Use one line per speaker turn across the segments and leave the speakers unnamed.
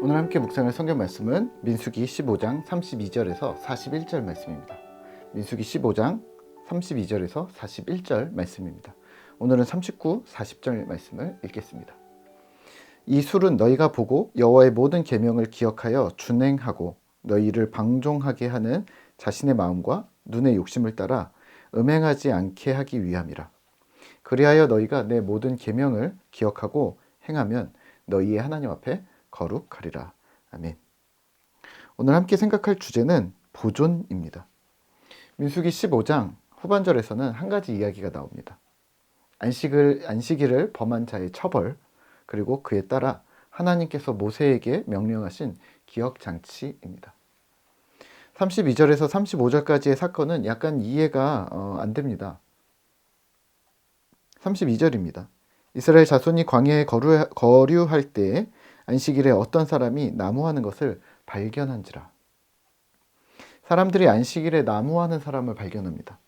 오늘 함께 묵상할 성경 말씀은 민수기 15장 32절에서 41절 말씀입니다. 민수기 15장 32절에서 41절 말씀입니다. 오늘은 39, 40절 말씀을 읽겠습니다. 이 술은 너희가 보고 여호와의 모든 계명을 기억하여 준행하고 너희를 방종하게 하는 자신의 마음과 눈의 욕심을 따라 음행하지 않게 하기 위함이라. 그리하여 너희가 내 모든 계명을 기억하고 행하면 너희의 하나님 앞에 거룩하리라. 아멘. 오늘 함께 생각할 주제는 보존입니다. 민수기 15장 후반절에서는 한 가지 이야기가 나옵니다. 안식일을 범한 자의 처벌, 그리고 그에 따라 하나님께서 모세에게 명령하신 기억장치입니다. 32절에서 35절까지의 사건은 약간 이해가 안 됩니다. 32절입니다. 이스라엘 자손이 광야에 거류할 때에 안식일에 어떤 사람이 나무하는 것을 발견한지라. 사람들이 안식일에 나무하는 사람을 발견합니다.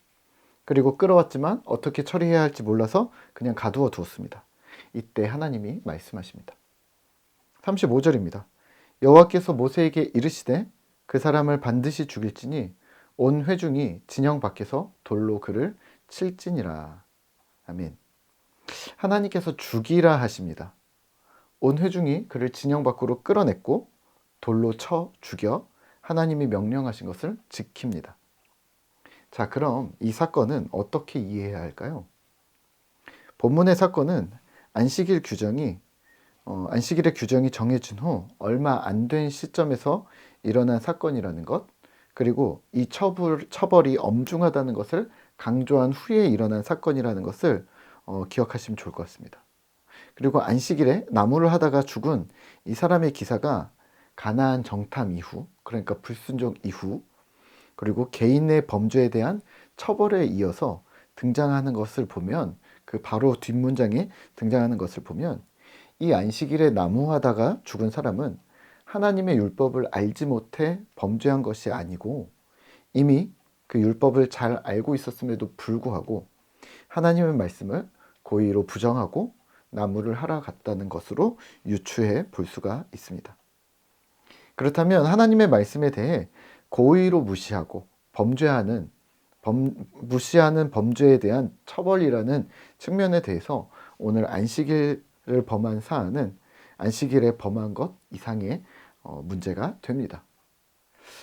그리고 끌어왔지만 어떻게 처리해야 할지 몰라서 그냥 가두어 두었습니다. 이때 하나님이 말씀하십니다. 35절입니다. 여호와께서 모세에게 이르시되 그 사람을 반드시 죽일지니 온 회중이 진영 밖에서 돌로 그를 칠지니라. 아멘. 하나님께서 죽이라 하십니다. 온 회중이 그를 진영 밖으로 끌어냈고 돌로 쳐 죽여 하나님이 명령하신 것을 지킵니다. 자, 그럼 이 사건은 어떻게 이해해야 할까요? 본문의 사건은 안식일의 규정이 정해진 후 얼마 안 된 시점에서 일어난 사건이라는 것, 그리고 이 처벌이 엄중하다는 것을 강조한 후에 일어난 사건이라는 것을 기억하시면 좋을 것 같습니다. 그리고 안식일에 나무를 하다가 죽은 이 사람의 기사가 가나안 정탐 이후, 그러니까 불순종 이후, 그리고 개인의 범죄에 대한 처벌에 이어서 등장하는 것을 보면, 그 바로 뒷문장에 등장하는 것을 보면, 이 안식일에 나무하다가 죽은 사람은 하나님의 율법을 알지 못해 범죄한 것이 아니고 이미 그 율법을 잘 알고 있었음에도 불구하고 하나님의 말씀을 고의로 부정하고 나무를 하러 갔다는 것으로 유추해 볼 수가 있습니다. 그렇다면 하나님의 말씀에 대해 고의로 무시하고 무시하는 범죄에 대한 처벌이라는 측면에 대해서 오늘 안식일을 범한 사안은 안식일에 범한 것 이상의 문제가 됩니다.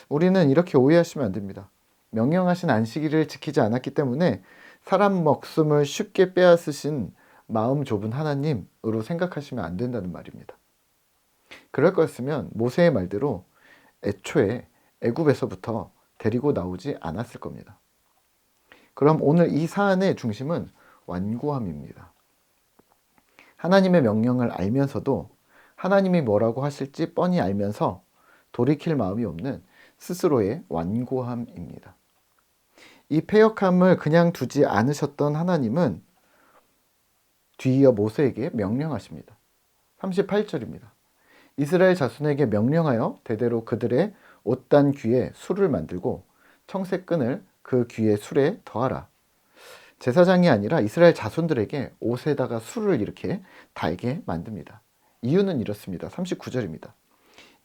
우리는 이렇게 오해하시면 안 됩니다. 명령하신 안식일을 지키지 않았기 때문에 사람 목숨을 쉽게 빼앗으신 마음 좁은 하나님으로 생각하시면 안 된다는 말입니다. 그럴 거였으면 모세의 말대로 애초에 애굽에서부터 데리고 나오지 않았을 겁니다. 그럼 오늘 이 사안의 중심은 완고함입니다. 하나님의 명령을 알면서도 하나님이 뭐라고 하실지 뻔히 알면서 돌이킬 마음이 없는 스스로의 완고함입니다. 이 패역함을 그냥 두지 않으셨던 하나님은 뒤이어 모세에게 명령하십니다. 38절입니다. 이스라엘 자손에게 명령하여 대대로 그들의 옷단 귀에 술을 만들고 청색끈을 그 귀의 술에 더하라. 제사장이 아니라 이스라엘 자손들에게 옷에다가 술을 이렇게 달게 만듭니다. 이유는 이렇습니다. 39절입니다.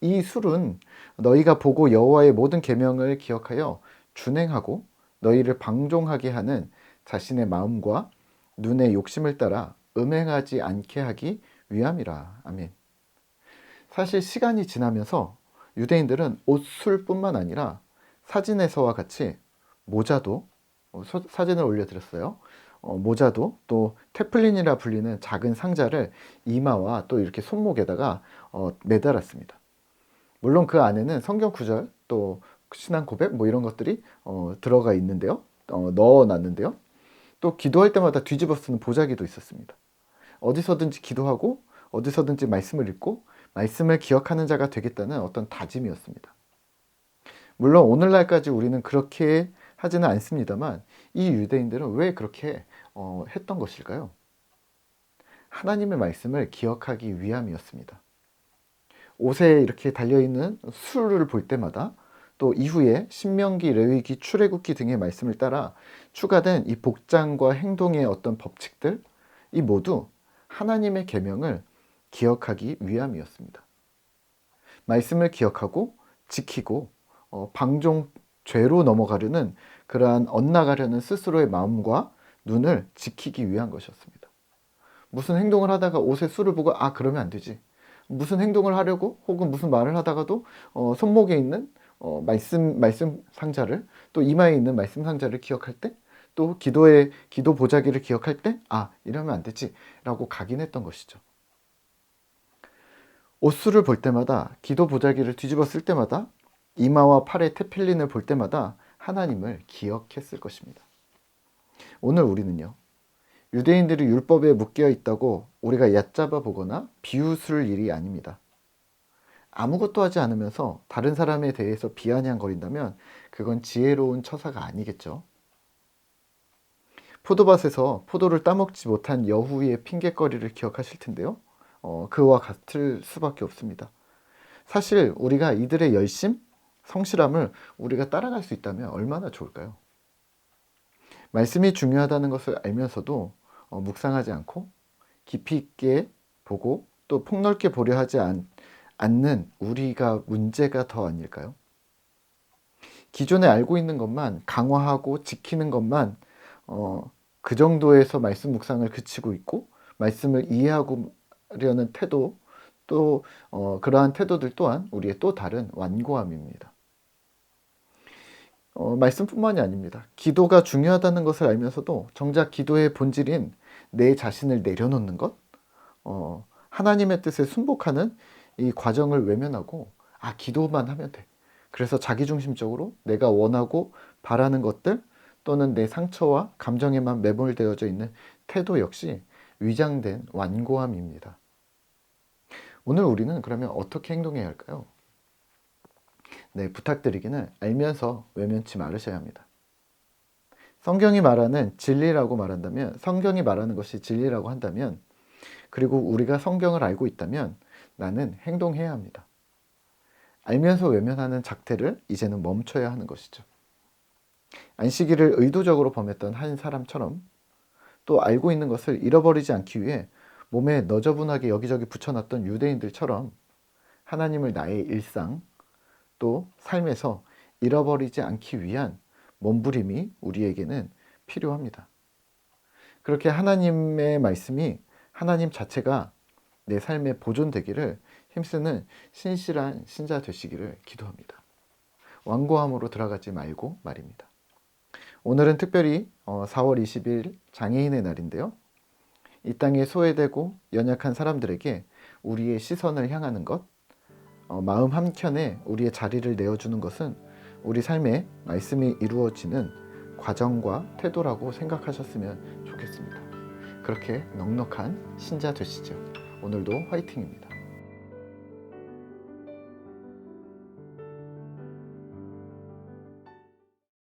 이 술은 너희가 보고 여호와의 모든 계명을 기억하여 준행하고 너희를 방종하게 하는 자신의 마음과 눈의 욕심을 따라 음행하지 않게 하기 위함이라. 아멘. 사실 시간이 지나면서 유대인들은 옷술뿐만 아니라 사진에서와 같이 모자도, 사진을 올려드렸어요. 모자도, 또 테플린이라 불리는 작은 상자를 이마와 또 이렇게 손목에다가 매달았습니다. 물론 그 안에는 성경 구절, 또 신앙 고백 뭐 이런 것들이 들어가 있는데요. 넣어놨는데요. 또 기도할 때마다 뒤집어 쓰는 보자기도 있었습니다. 어디서든지 기도하고 어디서든지 말씀을 읽고 말씀을 기억하는 자가 되겠다는 어떤 다짐이었습니다. 물론 오늘날까지 우리는 그렇게 하지는 않습니다만 이 유대인들은 왜 그렇게 했던 것일까요? 하나님의 말씀을 기억하기 위함이었습니다. 옷에 이렇게 달려있는 술을 볼 때마다 또 이후에 신명기, 레위기, 출애굽기 등의 말씀을 따라 추가된 이 복장과 행동의 어떤 법칙들, 이 모두 하나님의 계명을 기억하기 위함이었습니다. 말씀을 기억하고 지키고 방종 죄로 넘어가려는 그러한 엇나가려는 스스로의 마음과 눈을 지키기 위한 것이었습니다. 무슨 행동을 하다가 옷에 술을 보고 그러면 안 되지. 무슨 행동을 하려고 혹은 무슨 말을 하다가도 손목에 있는 말씀 상자를 또 이마에 있는 말씀 상자를 기억할 때 또 기도 보자기를 기억할 때 이러면 안 되지 라고 각인했던 것이죠. 옷수를 볼 때마다 기도 보자기를 뒤집어 쓸 때마다 이마와 팔의 테필린을 볼 때마다 하나님을 기억했을 것입니다. 오늘 우리는요, 유대인들이 율법에 묶여 있다고 우리가 얕잡아 보거나 비웃을 일이 아닙니다. 아무것도 하지 않으면서 다른 사람에 대해서 비아냥거린다면 그건 지혜로운 처사가 아니겠죠. 포도밭에서 포도를 따먹지 못한 여우의 핑곗거리를 기억하실 텐데요. 그와 같을 수밖에 없습니다. 사실 우리가 이들의 열심, 성실함을 우리가 따라갈 수 있다면 얼마나 좋을까요? 말씀이 중요하다는 것을 알면서도 묵상하지 않고 깊이 있게 보고 또 폭넓게 보려 하지 않는 우리가 문제가 더 아닐까요? 기존에 알고 있는 것만 강화하고 지키는 것만 그 정도에서 말씀 묵상을 그치고 있고 말씀을 이해하려는 태도 또 그러한 태도들 또한 우리의 또 다른 완고함입니다. 말씀뿐만이 아닙니다. 기도가 중요하다는 것을 알면서도 정작 기도의 본질인 내 자신을 내려놓는 것, 하나님의 뜻에 순복하는 이 과정을 외면하고 기도만 하면 돼. 그래서 자기중심적으로 내가 원하고 바라는 것들 또는 내 상처와 감정에만 매몰되어져 있는 태도 역시 위장된 완고함입니다. 오늘 우리는 그러면 어떻게 행동해야 할까요? 네, 부탁드리기는 알면서 외면치 말으셔야 합니다. 성경이 말하는 진리라고 말한다면, 성경이 말하는 것이 진리라고 한다면, 그리고 우리가 성경을 알고 있다면 나는 행동해야 합니다. 알면서 외면하는 작태를 이제는 멈춰야 하는 것이죠. 안식일을 의도적으로 범했던 한 사람처럼 또 알고 있는 것을 잃어버리지 않기 위해 몸에 너저분하게 여기저기 붙여놨던 유대인들처럼 하나님을 나의 일상 또 삶에서 잃어버리지 않기 위한 몸부림이 우리에게는 필요합니다. 그렇게 하나님의 말씀이 하나님 자체가 내 삶에 보존되기를 힘쓰는 신실한 신자 되시기를 기도합니다. 완고함으로 들어가지 말고 말입니다. 오늘은 특별히 4월 20일 장애인의 날인데요. 이 땅에 소외되고 연약한 사람들에게 우리의 시선을 향하는 것, 마음 한켠에 우리의 자리를 내어주는 것은 우리 삶에 말씀이 이루어지는 과정과 태도라고 생각하셨으면 좋겠습니다. 그렇게 넉넉한 신자 되시죠. 오늘도 화이팅입니다.